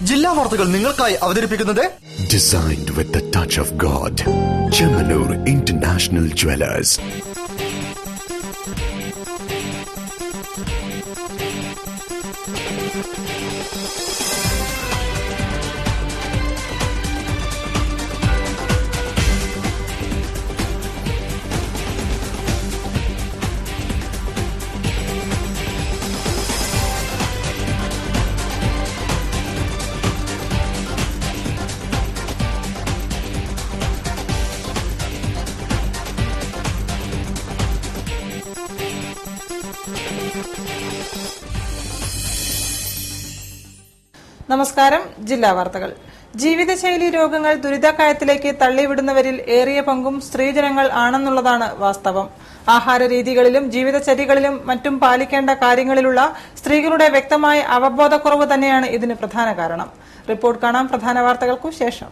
ജില്ലാ വാർത്തകൾ നിങ്ങൾക്കായി അവതരിപ്പിക്കുന്നത് Designed with the touch of God. Chemanur International Jewelers. നമസ്കാരം. ജില്ലാ വാർത്തകൾ. ജീവിതശൈലി രോഗങ്ങൾ ദുരിതക്കയത്തിലേക്ക് തള്ളിവിടുന്നവരിൽ ഏറിയ പങ്കും സ്ത്രീജനങ്ങൾ ആണെന്നുള്ളതാണ് വാസ്തവം. ആഹാര രീതികളിലും ജീവിതചര്യകളിലും മറ്റും പാലിക്കേണ്ട കാര്യങ്ങളിലുള്ള സ്ത്രീകളുടെ വ്യക്തമായ അവബോധക്കുറവ് തന്നെയാണ് ഇതിന് പ്രധാന കാരണം. റിപ്പോർട്ട് കാണാം പ്രധാന വാർത്തകൾക്കു ശേഷം.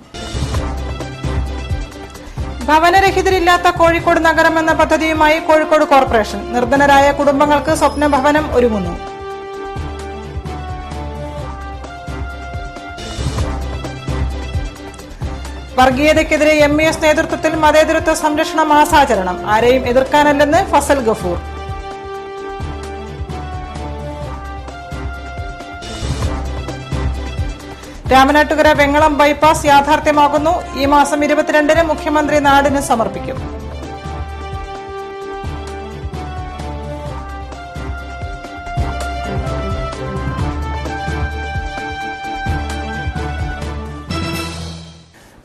ഭവനരഹിതരില്ലാത്ത കോഴിക്കോട് നഗരം എന്ന പദ്ധതിയുമായി കോഴിക്കോട് കോർപ്പറേഷൻ. നിർധനരായ കുടുംബങ്ങൾക്ക് സ്വപ്ന ഭവനം ഒരുങ്ങുന്നു. വർഗീയതയ്ക്കെതിരെ MES നേതൃത്വത്തിൽ മതേതരത്വ സംരക്ഷണ മാസാചരണം. ആരെയും എതിർക്കാനല്ലെന്ന് ഫസൽ ഗഫൂർ. രാമനാട്ടുകര വെങ്ങളം ബൈപ്പാസ് യാഥാർത്ഥ്യമാകുന്നു. ഈ മാസം 22-ന് മുഖ്യമന്ത്രി നാടിന് സമർപ്പിക്കും.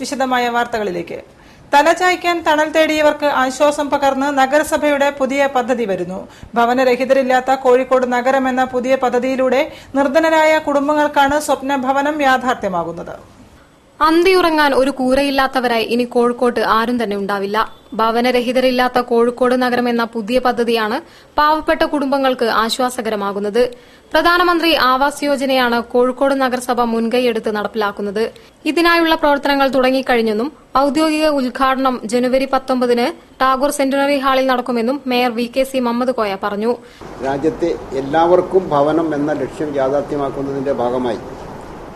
വിശദമായ വാർത്തകളിലേക്ക്. തലചായ്ക്കാൻ തണൽ തേടിയവർക്ക് ആശ്വാസം പകർന്ന് നഗരസഭയുടെ പുതിയ പദ്ധതി വരുന്നു. ഭവനരഹിതരില്ലാത്ത കോഴിക്കോട് നഗരം എന്ന പുതിയ പദ്ധതിയിലൂടെ നിർധനരായ കുടുംബങ്ങൾക്കാണ് സ്വപ്ന ഭവനം യാഥാർത്ഥ്യമാകുന്നത്. അന്തിയുറങ്ങാൻ ഒരു കൂരയില്ലാത്തവരായി ഇനി കോഴിക്കോട്ട് ആരും തന്നെ ഉണ്ടാവില്ല. ഭവനരഹിതരില്ലാത്ത കോഴിക്കോട് നഗരം എന്ന പുതിയ പദ്ധതിയാണ് പാവപ്പെട്ട കുടുംബങ്ങൾക്ക് ആശ്വാസകരമാകുന്നത്. പ്രധാനമന്ത്രി ആവാസ് യോജനയാണ് കോഴിക്കോട് നഗരസഭ മുൻകൈയെടുത്ത് നടപ്പിലാക്കുന്നത്. ഇതിനായുള്ള പ്രവർത്തനങ്ങൾ തുടങ്ങിക്കഴിഞ്ഞെന്നും ഔദ്യോഗിക ഉദ്ഘാടനം ജനുവരി 19-ന് ടാഗോർ സെന്റിനറി ഹാളിൽ നടക്കുമെന്നും മേയർ VKC മുഹമ്മദ് കോയ പറഞ്ഞു. രാജ്യത്തെ എല്ലാവർക്കും ഭവനം എന്ന ലക്ഷ്യം യാഥാർത്ഥ്യമാക്കുന്നതിന്റെ ഭാഗമായി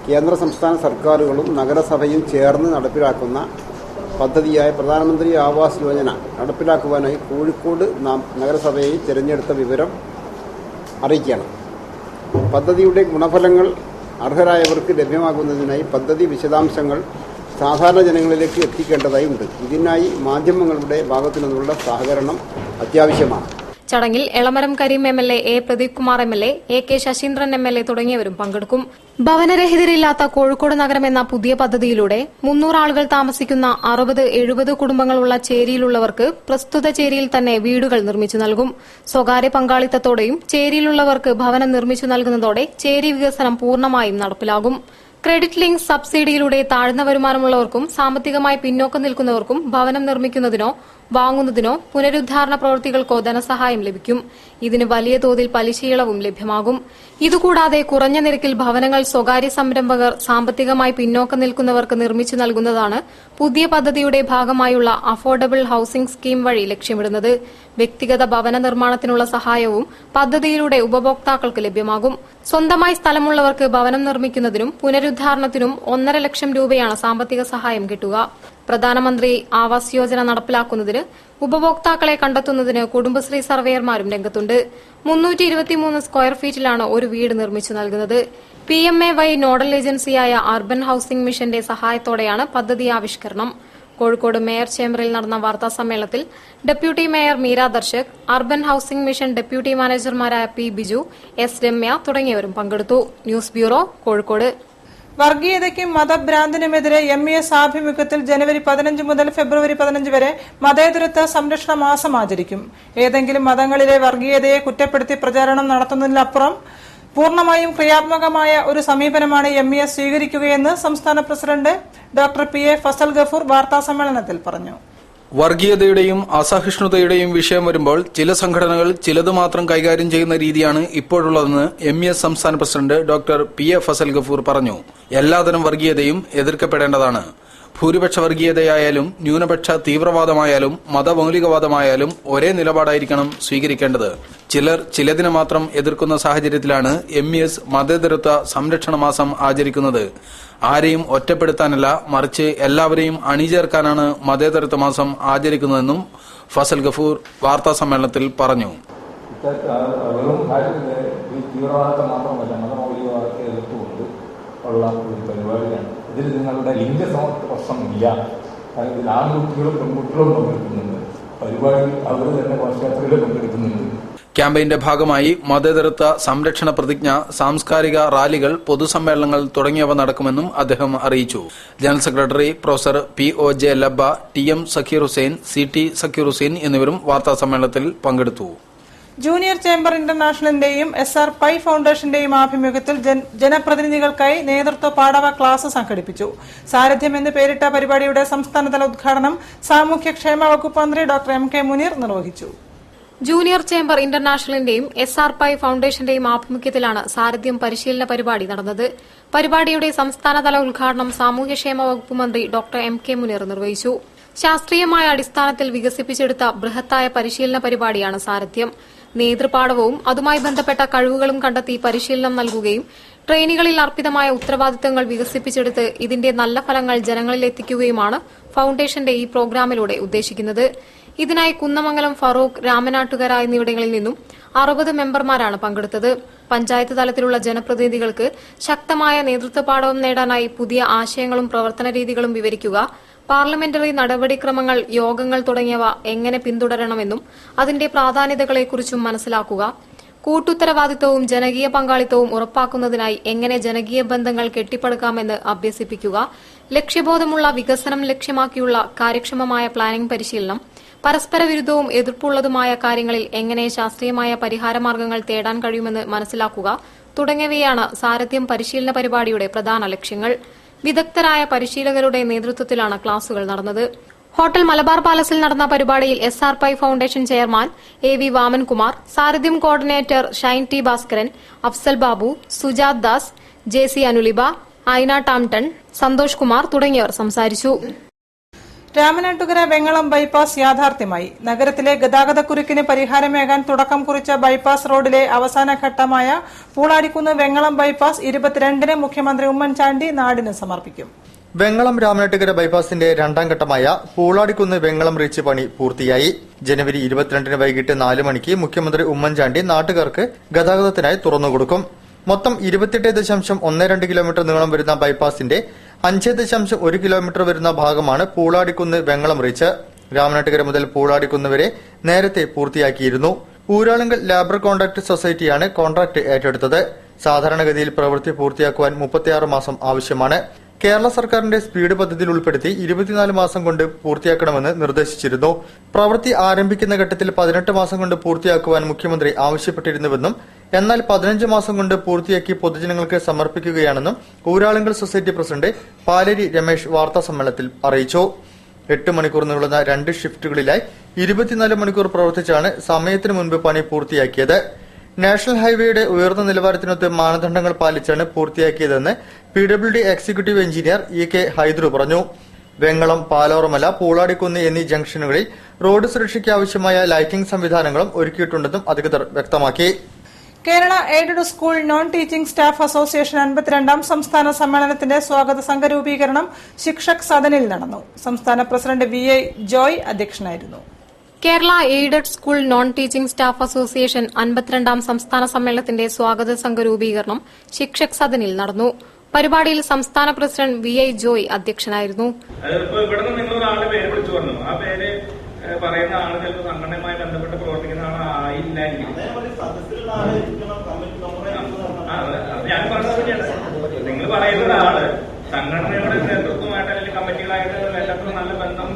കേന്ദ്ര സംസ്ഥാന സർക്കാരുകളും നഗരസഭയും ചേർന്ന് നടപ്പിലാക്കുന്ന പദ്ധതിയായ പ്രധാനമന്ത്രി ആവാസ് യോജന നടപ്പിലാക്കുവാനായി കോഴിക്കോട് നഗരസഭയെ തിരഞ്ഞെടുത്ത വിവരം അറിയിക്കുകയാണ്. പദ്ധതിയുടെ ഗുണഫലങ്ങൾ അർഹരായവർക്ക് ലഭ്യമാകുന്നതിനായി പദ്ധതി വിശദാംശങ്ങൾ സാധാരണ ജനങ്ങളിലേക്ക് എത്തിക്കേണ്ടതായി ഉണ്ട്. ഇതിനായി മാധ്യമങ്ങളുടെ ഭാഗത്തു നിന്നുള്ള സഹകരണം അത്യാവശ്യമാണ്. ചടങ്ങിൽ Elamaram Kareem MLA, A. Pradeep Kumar MLA, AK Saseendran MLA തുടങ്ങിയവരും പങ്കെടുക്കും. ഭവനരഹിതരില്ലാത്ത കോഴിക്കോട് നഗരം എന്ന പുതിയ പദ്ധതിയിലൂടെ 300 ആളുകൾ താമസിക്കുന്ന 60-70 കുടുംബങ്ങളുള്ള ചേരിയിലുള്ളവർക്ക് പ്രസ്തുത ചേരിയിൽ തന്നെ വീടുകൾ നിർമ്മിച്ചു നൽകും. സ്വകാര്യ പങ്കാളിത്തത്തോടെയും ചേരിയിലുള്ളവർക്ക് ഭവനം നിർമ്മിച്ചു നൽകുന്നതോടെ ചേരി വികസനം പൂർണ്ണമായും നടപ്പിലാകും. ക്രെഡിറ്റ് ലിങ്ക് സബ്സിഡിയിലൂടെ താഴ്ന്ന വരുമാനമുള്ളവർക്കും സാമ്പത്തികമായി പിന്നോക്കം നിൽക്കുന്നവർക്കും ഭവനം നിർമ്മിക്കുന്നതിനോ വാങ്ങുന്നതിനോ പുനരുദ്ധാരണ പ്രവൃത്തികൾക്കോ ധനസഹായം ലഭിക്കും. ഇതിന് വലിയ തോതിൽ പലിശയിളവും ലഭ്യമാകും. ഇതുകൂടാതെ കുറഞ്ഞ നിരക്കിൽ ഭവനങ്ങൾ സ്വകാര്യ സംരംഭകർ സാമ്പത്തികമായി പിന്നോക്കം നിൽക്കുന്നവർക്ക് നിർമ്മിച്ചു നൽകുന്നതാണ് പുതിയ പദ്ധതിയുടെ ഭാഗമായുള്ള അഫോർഡബിൾ ഹൌസിംഗ് സ്കീം വഴി ലക്ഷ്യമിടുന്നത്. വ്യക്തിഗത ഭവന നിർമ്മാണത്തിനുള്ള സഹായവും പദ്ധതിയിലൂടെ ഉപഭോക്താക്കൾക്ക് ലഭ്യമാകും. സ്വന്തമായി സ്ഥലമുള്ളവർക്ക് ഭവനം നിർമ്മിക്കുന്നതിനും പുനരുദ്ധാരണത്തിനും 1.5 ലക്ഷം രൂപയാണ് സാമ്പത്തിക സഹായം കിട്ടുക. പ്രധാനമന്ത്രി ആവാസ് യോജന നടപ്പിലാക്കുന്നതിന് ഉപഭോക്താക്കളെ കണ്ടെത്തുന്നതിന് കുടുംബശ്രീ സർവേയർമാരും രംഗത്തുണ്ട്. 323 സ്ക്വയർ ഫീറ്റിലാണ് ഒരു വീട് നിർമ്മിച്ചു നൽകുന്നത്. PMAY നോഡൽ ഏജൻസിയായ അർബൻ ഹൌസിംഗ് മിഷന്റെ സഹായത്തോടെയാണ് പദ്ധതി ആവിഷ്കരണം. കോഴിക്കോട് മേയർ ചേംബറിൽ നടന്ന വാർത്താ സമ്മേളനത്തിൽ deputy mayor Meera Darshak, urban housing mission deputy മാനേജർമാരായ P. ബിജു, S. രമ്യ തുടങ്ങിയവരും പങ്കെടുത്തു. News bureau, Kozhikode. വർഗീയതയ്ക്കും മതഭ്രാന്തിനുമെതിരെ MES ആഭിമുഖ്യത്തിൽ ജനുവരി 15 മുതൽ ഫെബ്രുവരി 15 വരെ മതേതരത്വ സംരക്ഷണ മാസം ആചരിക്കും. ഏതെങ്കിലും മതങ്ങളിലെ വർഗീയതയെ കുറ്റപ്പെടുത്തി പ്രചാരണം നടത്തുന്നതിനപ്പുറം പൂർണ്ണമായും ക്രിയാത്മകമായ ഒരു സമീപനമാണ് MES സ്വീകരിക്കുകയെന്ന് സംസ്ഥാന president doctor PA Fazal Gafoor വാർത്താസമ്മേളനത്തിൽ പറഞ്ഞു. വർഗീയതയുടെയും അസഹിഷ്ണുതയുടെയും വിഷയം വരുമ്പോൾ ചില സംഘടനകൾ ചിലത് മാത്രം കൈകാര്യം ചെയ്യുന്ന രീതിയാണ് ഇപ്പോഴുള്ളതെന്ന് MES സംസ്ഥാന president doctor PA Fazal Gafoor പറഞ്ഞു. എല്ലാതരം വർഗീയതയും എതിർക്കപ്പെടേണ്ടതാണ്. ഭൂരിപക്ഷ വർഗീയതയായാലും ന്യൂനപക്ഷ തീവ്രവാദമായാലും മതമൌലികവാദമായാലും ഒരേ നിലപാടായിരിക്കണം സ്വീകരിക്കേണ്ടത്. ചിലർ ചിലതിനെ മാത്രം എതിർക്കുന്ന സാഹചര്യത്തിലാണ് MES മതേതരത്വ സംരക്ഷണ മാസം ആചരിക്കുന്നത്. ആരെയും ഒറ്റപ്പെടുത്താനല്ല, മറിച്ച് എല്ലാവരെയും അണിചേർക്കാനാണ് മതേതരത്വ മാസം ആചരിക്കുന്നതെന്നും ഫസൽ ഗഫൂർ വാർത്താസമ്മേളനത്തിൽ പറഞ്ഞു. തീവ്രവാദത്തെ മാത്രമല്ല, മതമൗലികവാദത്തെ എതിർത്തുകൊണ്ട് ഉള്ള ഒരു പരിപാടിയാണ്. ഇതിൽ നിങ്ങളുടെ ലിംഗസമത്വ പ്രശ്നമില്ല. ഇതിൽ ആൺകുട്ടികളും പെൺകുട്ടികളും പങ്കെടുക്കുന്നുണ്ട്. പരിപാടിയിൽ അവർ തന്നെ പശ്ചാത്തലത്തിൽ പങ്കെടുക്കുന്നുണ്ട്. ക്യാമ്പയിന്റെ ഭാഗമായി മതേതരത്വ സംരക്ഷണ പ്രതിജ്ഞ, സാംസ്കാരിക റാലികൾ, പൊതുസമ്മേളനങ്ങൾ തുടങ്ങിയവ നടക്കുമെന്നും അദ്ദേഹം അറിയിച്ചു. General secretary professor POJ Labba, TM Zakir Hussain, CT Zakir Hussain എന്നിവരും വാർത്താസമ്മേളനത്തിൽ പങ്കെടുത്തു. ജൂനിയർ ചേംബർ ഇന്റർനാഷണലിന്റെയും SR പൈ ഫൌണ്ടേഷന്റെയും ആഭിമുഖ്യത്തിൽ ജനപ്രതിനിധികൾക്കായി നേതൃത്വ പാഠവ ക്ലാസ് സംഘടിപ്പിച്ചു. സാരഥ്യം എന്ന് പേരിട്ട പരിപാടിയുടെ സംസ്ഥാനതല ഉദ്ഘാടനം സാമൂഹ്യക്ഷേമ വകുപ്പ് മന്ത്രി ഡോക്ടർ MK മുനീർ നിർവഹിച്ചു. ജൂനിയർ ചേംബർ ഇന്റർനാഷണലിന്റെയും SR പൈ ഫൌണ്ടേഷന്റെയും ആഭിമുഖ്യത്തിലാണ് സാരഥ്യം പരിശീലന പരിപാടി നടന്നത്. പരിപാടിയുടെ സംസ്ഥാനതല ഉദ്ഘാടനം സാമൂഹ്യക്ഷേമ വകുപ്പ് മന്ത്രി ഡോക്ടർ MK മുനീർ നിർവഹിച്ചു. ശാസ്ത്രീയമായ അടിസ്ഥാനത്തിൽ വികസിപ്പിച്ചെടുത്ത ബൃഹത്തായ പരിശീലന പരിപാടിയാണ് സാരഥ്യം. നേതൃപാഠവും അതുമായി ബന്ധപ്പെട്ട കഴിവുകളും കണ്ടെത്തി പരിശീലനം നൽകുകയും ട്രെയിനികളിൽ അർപ്പിതമായ ഉത്തരവാദിത്തങ്ങൾ വികസിപ്പിച്ചെടുത്ത് ഇതിന്റെ നല്ല ഫലങ്ങൾ ജനങ്ങളിലെത്തിക്കുകയുമാണ് ഫൌണ്ടേഷന്റെ ഈ പ്രോഗ്രാമിലൂടെ ഉദ്ദേശിക്കുന്നത്. ഇതിനായി കുന്നമംഗലം, ഫറൂഖ്, രാമനാട്ടുകര എന്നിവിടങ്ങളിൽ നിന്നും 60 മെമ്പർമാരാണ് പങ്കെടുത്തത്. പഞ്ചായത്ത് തലത്തിലുള്ള ജനപ്രതിനിധികൾക്ക് ശക്തമായ നേതൃത്വ പാഠവും നേടാനായി പുതിയ ആശയങ്ങളും പ്രവർത്തന രീതികളും വിവരിക്കുക, പാർലമെന്ററി നടപടിക്രമങ്ങൾ, യോഗങ്ങൾ തുടങ്ങിയവ എങ്ങനെ പിന്തുടരണമെന്നും അതിന്റെ പ്രാധാന്യതകളെക്കുറിച്ചും മനസ്സിലാക്കുക, കൂട്ടുത്തരവാദിത്തവും ജനകീയ പങ്കാളിത്തവും ഉറപ്പാക്കുന്നതിനായി എങ്ങനെ ജനകീയ ബന്ധങ്ങൾ കെട്ടിപ്പടുക്കാമെന്ന് അഭ്യസിപ്പിക്കുക, ലക്ഷ്യബോധമുള്ള വികസനം ലക്ഷ്യമാക്കിയുള്ള കാര്യക്ഷമമായ പ്ലാനിംഗ് പരിശീലനം, പരസ്പര വിരുദ്ധവും എതിർപ്പുള്ളതുമായ കാര്യങ്ങളിൽ എങ്ങനെ ശാസ്ത്രീയമായ പരിഹാരമാർഗ്ഗങ്ങൾ തേടാൻ കഴിയുമെന്ന് മനസ്സിലാക്കുക തുടങ്ങിയവയാണ് സാരഥ്യം പരിശീലന പരിപാടിയുടെ പ്രധാന ലക്ഷ്യങ്ങൾ. വിദഗ്ധരായ പരിശീലകരുടെ നേതൃത്വത്തിലാണ് ക്ലാസുകൾ നടന്നത്. ഹോട്ടൽ മലബാർ പാലസിൽ നടന്ന പരിപാടിയിൽ SR Pai foundation chairman AV Vamankumar, Sarathyam coordinator Shine T Bhaskaran, Afsal Babu, Sujath Das, JC അനുലിബ, ഐന ടാംടൺ, സന്തോഷ് കുമാർ തുടങ്ങിയവർ സംസാരിച്ചു. രാമനാട്ടുകര വെങ്ങളം ബൈപ്പാസ് യാഥാർത്ഥ്യമായി. നഗരത്തിലെ ഗതാഗതക്കുരുക്കിന് പരിഹാരമേകാൻ തുടക്കം കുറിച്ച ബൈപ്പാസ് റോഡിലെ അവസാന ഘട്ടമായ പൂളാടിക്കുന്ന് വെങ്ങളം ബൈപ്പാസ് 22-ന് മുഖ്യമന്ത്രി ഉമ്മൻചാണ്ടി നാടിന് സമർപ്പിക്കും. വെങ്ങളം രാമനാട്ടുകര ബൈപ്പാസിന്റെ രണ്ടാം ഘട്ടമായ പൂളാടിക്കുന്ന് വെങ്ങളം റീച്ച് പണി പൂർത്തിയായി. ജനുവരി 22-ന് വൈകിട്ട് 4 മണിക്ക് മുഖ്യമന്ത്രി ഉമ്മൻചാണ്ടി നാട്ടുകാർക്ക് ഗതാഗതത്തിനായി തുറന്നുകൊടുക്കും. മൊത്തം 28.12 കിലോമീറ്റർ നീളം വരുന്ന ബൈപ്പാസിന്റെ 5.1 കിലോമീറ്റർ വരുന്ന ഭാഗമാണ് പൂളാടിക്കുന്ന് വെങ്ങളം റീച്ച്. രാമനാട്ടുകര മുതൽ പൂളാടിക്കുന്ന് വരെ നേരത്തെ പൂർത്തിയാക്കിയിരുന്നു. ഊരാളുങ്കൽ ലേബർ കോൺട്രാക്ട് സൊസൈറ്റിയാണ് കോൺട്രാക്ട് ഏറ്റെടുത്തത്. സാധാരണഗതിയിൽ പ്രവൃത്തി പൂർത്തിയാക്കുവാൻ 36 മാസം ആവശ്യമാണ്. കേരള സർക്കാരിന്റെ സ്പീഡ് പദ്ധതിയിൽ ഉൾപ്പെടുത്തി 24 മാസം കൊണ്ട് പൂർത്തിയാക്കണമെന്ന് നിർദ്ദേശിച്ചിരുന്നു. പ്രവൃത്തി ആരംഭിക്കുന്ന ഘട്ടത്തിൽ 18 മാസം കൊണ്ട് പൂർത്തിയാക്കുവാൻ മുഖ്യമന്ത്രി ആവശ്യപ്പെട്ടിരുന്നുവെന്നും എന്നാൽ 15 മാസം കൊണ്ട് പൂർത്തിയാക്കി പൊതുജനങ്ങൾക്ക് സമർപ്പിക്കുകയാണെന്നും ഊരാളുങ്കൽ സൊസൈറ്റി പ്രസിഡന്റ് പാലേരി രമേശ് വാർത്താസമ്മേളനത്തിൽ അറിയിച്ചു. 8 മണിക്കൂർ നീളുന്ന 2 ഷിഫ്റ്റുകളിലായി 24 മണിക്കൂർ പ്രവർത്തിച്ചാണ് സമയത്തിന് മുൻപ് പണി പൂർത്തിയാക്കിയത്. നാഷണൽ ഹൈവേയുടെ ഉയർന്ന നിലവാരത്തിനൊത്ത് മാനദണ്ഡങ്ങൾ പാലിച്ചാണ് പൂർത്തിയാക്കിയതെന്ന് PWD executive engineer EK Haidru പറഞ്ഞു. വെങ്ങളം, പാലോറമല, പൂളാടിക്കുന്ന് എന്നീ ജംഗ്ഷനുകളിൽ റോഡ് സുരക്ഷയ്ക്ക് ആവശ്യമായ ലൈറ്റിംഗ് സംവിധാനങ്ങളും ഒരുക്കിയിട്ടുണ്ടെന്നും അധികൃതർ വ്യക്തമാക്കി. Kerala aided school non teaching staff association 52ാം സംസ്ഥാന സമ്മേളനത്തിന്റെ സ്വാഗത സംഘ രൂപീകരണം ശിക്ഷക് സദനിൽ നടന്നു. സംസ്ഥാന പ്രസിഡന്റ് VI ജോയ് അധ്യക്ഷനായിരുന്നു. Kerala aided school non teaching staff association 52ാം സംസ്ഥാന സമ്മേളനത്തിന്റെ സ്വാഗത സംഘ രൂപീകരണം ശിക്ഷക് സദനിൽ നടന്നു. പരിപാടിയിൽ സംസ്ഥാന പ്രസിഡന്റ് VI ജോയ് അധ്യക്ഷനായിരുന്നു. പറയുന്ന ആള് ചിലപ്പോൾ സംഘടനയുമായി ബന്ധപ്പെട്ട് പ്രവർത്തിക്കുന്ന ആളായില്ലായിരിക്കും. ഞാൻ പറഞ്ഞത് നിങ്ങൾ പറയുന്ന ആള് സംഘടനയുടെ നേതൃത്വമായിട്ട് അല്ലെങ്കിൽ കമ്മിറ്റികളായിട്ട് എല്ലാത്തിനും നല്ല ബന്ധം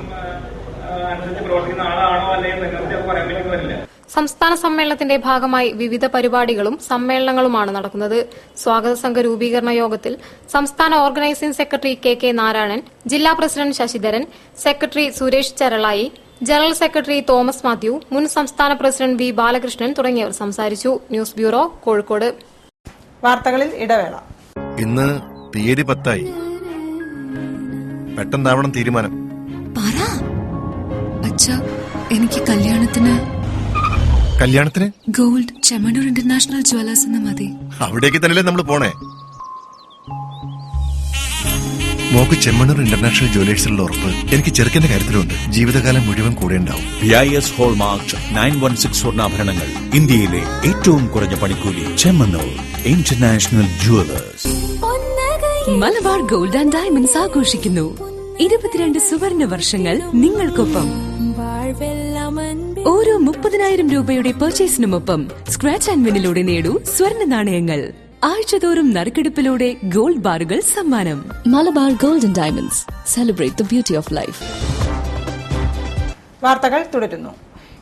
അനുസരിച്ച് പ്രവർത്തിക്കുന്ന ആളാണോ അല്ലെങ്കിൽ നിങ്ങൾക്ക് പറയാൻ വേണ്ടി വരില്ല. സംസ്ഥാന സമ്മേളനത്തിന്റെ ഭാഗമായി വിവിധ പരിപാടികളും സമ്മേളനങ്ങളുമാണ് നടക്കുന്നത്. സ്വാഗത സംഘ രൂപീകരണ യോഗത്തിൽ സംസ്ഥാന ഓർഗനൈസിംഗ് സെക്രട്ടറി KK നാരായണൻ, ജില്ലാ പ്രസിഡന്റ് ശശിധരൻ, സെക്രട്ടറി സുരേഷ് ചരളായി, ജനറൽ സെക്രട്ടറി തോമസ് മാത്യു, മുൻ സംസ്ഥാന പ്രസിഡന്റ് V ബാലകൃഷ്ണൻ തുടങ്ങിയവർ സംസാരിച്ചു. News bureau, Kozhikode. വാർത്തകളിൽ ഇടവേള. ഇന്ന് തീയതി 10. പെട്ടെന്നാവണം തീരുമാനം. പറ അച്ഛാ, എനിക്ക് കല്യാണത്തിന് ഗോൾഡ് ചെമ്മണ്ണൂർ ഇന്റർനാഷണൽ ജ്വല്ലേഴ്സ് എന്ന് മതി. അവിടേക്ക് തന്നെയല്ലേ നമ്മൾ പോണേ. മോക്ക് ചെമ്മണ്ണൂർ ഇന്റർനാഷണൽ ജ്വല്ലേഴ്സിലുള്ള ഉറപ്പ് എനിക്ക് ചെറുക്കന്റെ കാര്യത്തിലുണ്ട്. ജീവിതകാലം മുഴുവൻ കൂടെ ഉണ്ടാവും. BIS ഹോൾമാർക്ക് 916 സ്വർണ്ണാഭരണങ്ങൾ, ഇന്ത്യയിലെ ഏറ്റവും കുറഞ്ഞ പണിക്കൂലി. Chemmanur international Jewellers. Malabar gold and diamonds ആഘോഷിക്കുന്നു 22 സുവർണ വർഷങ്ങൾ നിങ്ങൾക്കൊപ്പം. ഓരോ 30,000 രൂപയുടെ പർച്ചേസിനുമൊപ്പം സ്ക്രാച്ച് ആൻഡ് വിന്നിലൂടെ നേടൂ സ്വർണ്ണ നാണയങ്ങൾ. ആഴ്ചതോറും നറുക്കെടുപ്പിലൂടെ ഗോൾഡ് ബാറുകൾ സമ്മാനം. Malabar gold and diamonds, celebrate the beauty of life. വാർത്തകൾ തുടരുന്നു.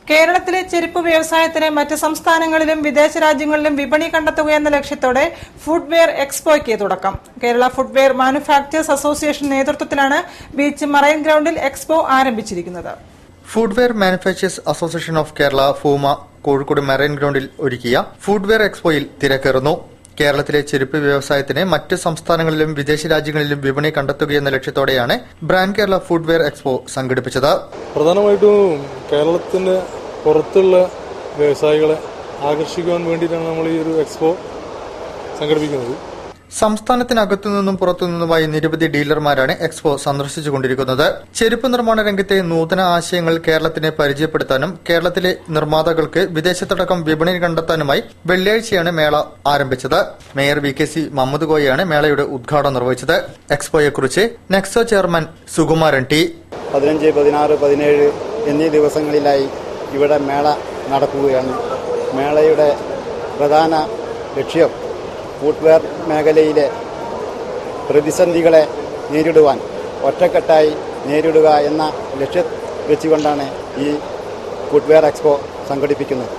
കേരളത്തിലെ ചെരുപ്പ് വ്യവസായത്തിന് മറ്റ് സംസ്ഥാനങ്ങളിലും വിദേശ രാജ്യങ്ങളിലും വിപണി കണ്ടെത്തുകയെന്ന ലക്ഷ്യത്തോടെ ഫുഡ്വെയർ എക്സ്പോയ്ക്ക് തുടക്കം. കേരള ഫുഡ്വെയർ മാനുഫാക്ചേഴ്സ് അസോസിയേഷൻ നേതൃത്വത്തിലാണ് ബീച്ച് മറൈൻ ഗ്രൌണ്ടിൽ എക്സ്പോ ആരംഭിച്ചിരിക്കുന്നത്. Footwear manufacturers association of Kerala FUMA Kozhikode marine ഗ്രൌണ്ടിൽ ഒരുക്കിയ ഫുഡ്വെയർ എക്സ്പോയിൽ തിരക്കേറുന്നു. കേരളത്തിലെ ചെരുപ്പ് വ്യവസായത്തിന് മറ്റ് സംസ്ഥാനങ്ങളിലും വിദേശ രാജ്യങ്ങളിലും വിപണി കണ്ടെത്തുകയെന്ന ലക്ഷ്യത്തോടെയാണ് ബ്രാൻഡ് കേരള ഫുഡ്വെയർ എക്സ്പോ സംഘടിപ്പിച്ചത്. പ്രധാനമായിട്ടും കേരളത്തിന്റെ പുറത്തുള്ള വ്യവസായികളെ ആകർഷിക്കുവാൻ വേണ്ടിയിട്ടാണ് നമ്മൾ ഈ ഒരു എക്സ്പോ സംഘടിപ്പിക്കുന്നത്. സംസ്ഥാനത്തിനകത്തുനിന്നും പുറത്തുനിന്നുമായി നിരവധി ഡീലർമാരാണ് എക്സ്പോ സന്ദർശിച്ചുകൊണ്ടിരിക്കുന്നത്. ചെരുപ്പ് നിർമ്മാണ രംഗത്തെ നൂതന ആശയങ്ങൾ കേരളത്തിനെ പരിചയപ്പെടുത്താനും കേരളത്തിലെ നിർമ്മാതാക്കൾക്ക് വിദേശത്തടക്കം വിപണി കണ്ടെത്താനുമായി വെള്ളിയാഴ്ചയാണ് മേള ആരംഭിച്ചത്. മേയർ VKC മുഹമ്മദ് കോയയാണ് മേളയുടെ ഉദ്ഘാടനം നിർവഹിച്ചത്. എക്സ്പോയെക്കുറിച്ച് നെക്സോ ചെയർമാൻ സുകുമാരൻ T. 15, 16, 17 എന്നീ ദിവസങ്ങളിലായി ഇവിടെ മേള നടക്കുകയാണ്. മേളയുടെ പ്രധാന ലക്ഷ്യം ഫുട്വെയർ മേഖലയിലെ പ്രതിസന്ധികളെ നേരിടുവാൻ ഒറ്റക്കെട്ടായി നേരിടുക എന്ന ലക്ഷ്യം വെച്ചുകൊണ്ടാണ് ഈ ഫുട്വെയർ എക്സ്പോ സംഘടിപ്പിക്കുന്നത്.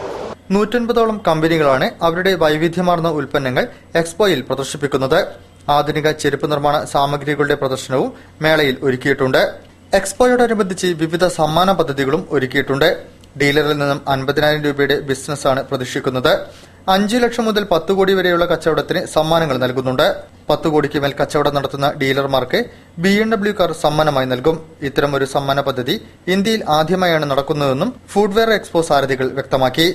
150ഓളം കമ്പനികളാണ് അവരുടെ വൈവിധ്യമാർന്ന ഉൽപ്പന്നങ്ങൾ എക്സ്പോയിൽ പ്രദർശിപ്പിക്കുന്നത്. ആധുനിക ചെരുപ്പ് നിർമ്മാണ സാമഗ്രികളുടെ പ്രദർശനവും മേളയിൽ ഒരുക്കിയിട്ടുണ്ട്. എക്സ്പോയോടനുബന്ധിച്ച് വിവിധ സമ്മാന പദ്ധതികളും ഒരുക്കിയിട്ടുണ്ട്. ഡീലറിൽ നിന്നും 50,000 രൂപയുടെ ബിസിനസ്സാണ് പ്രതീക്ഷിക്കുന്നത്. 5 ലക്ഷം മുതൽ 10 കോടി വരെയുള്ള കച്ചവടത്തിന് സമ്മാനങ്ങൾ നൽകുന്നുണ്ട്. 10 കോടിക്ക് മേൽ കച്ചവടം നടത്തുന്ന ഡീലർമാർക്ക് BMW കാർ സമ്മാനമായി നൽകും. ഇത്തരമൊരു സമ്മാന പദ്ധതി ഇന്ത്യയിൽ ആദ്യമായാണ് നടക്കുന്നതെന്നും ഫുഡ്വെയർ എക്സ്പോ സാരഥികൾ വ്യക്തമാക്കി.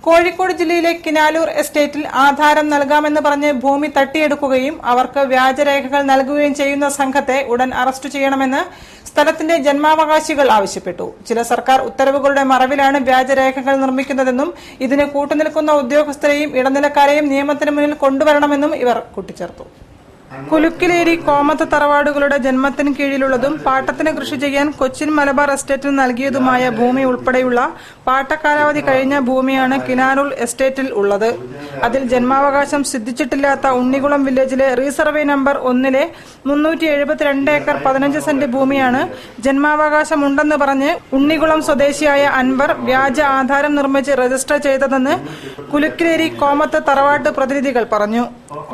കോഴിക്കോട് ജില്ലയിലെ കിനാലൂർ എസ്റ്റേറ്റിൽ ആധാരം നൽകാമെന്ന് പറഞ്ഞ് ഭൂമി തട്ടിയെടുക്കുകയും അവർക്ക് വ്യാജരേഖകൾ നൽകുകയും ചെയ്യുന്ന സംഘത്തെ ഉടൻ അറസ്റ്റ് ചെയ്യണമെന്ന് സ്ഥലത്തിന്റെ ജന്മാവകാശികൾ ആവശ്യപ്പെട്ടു. ചില സർക്കാർ ഉത്തരവുകളുടെ മറവിലാണ് വ്യാജരേഖകൾ നിർമ്മിക്കുന്നതെന്നും ഇതിന് കൂട്ടുനിൽക്കുന്ന ഉദ്യോഗസ്ഥരെയും ഇടനിലക്കാരെയും നിയമത്തിന് മുന്നിൽ കൊണ്ടുവരണമെന്നും ഇവർ കൂട്ടിച്ചേർത്തു. കുലുക്കിലേരി കോമത്ത് തറവാടുകളുടെ ജന്മത്തിന് കീഴിലുള്ളതും പാട്ടത്തിന് കൃഷി ചെയ്യാൻ കൊച്ചിൻ മലബാർ എസ്റ്റേറ്റിന് നൽകിയതുമായ ഭൂമി ഉൾപ്പെടെയുള്ള പാട്ടക്കാലാവധി കഴിഞ്ഞ ഭൂമിയാണ് കിനാലൂർ എസ്റ്റേറ്റിൽ ഉള്ളത്. അതിൽ ജന്മാവകാശം സിദ്ധിച്ചിട്ടില്ലാത്ത ഉണ്ണികുളം വില്ലേജിലെ റീസർവേ നമ്പർ 1-ലെ 372 ഏക്കർ 15 സെന്റ് ഭൂമിയാണ് ജന്മാവകാശമുണ്ടെന്ന് പറഞ്ഞ് ഉണ്ണികുളം സ്വദേശിയായ അൻവർ വ്യാജ ആധാരം നിർമ്മിച്ച് രജിസ്റ്റർ ചെയ്തതെന്ന് കുലുക്കിലേരി കോമത്ത് തറവാട്ട് പ്രതിനിധികൾ പറഞ്ഞു.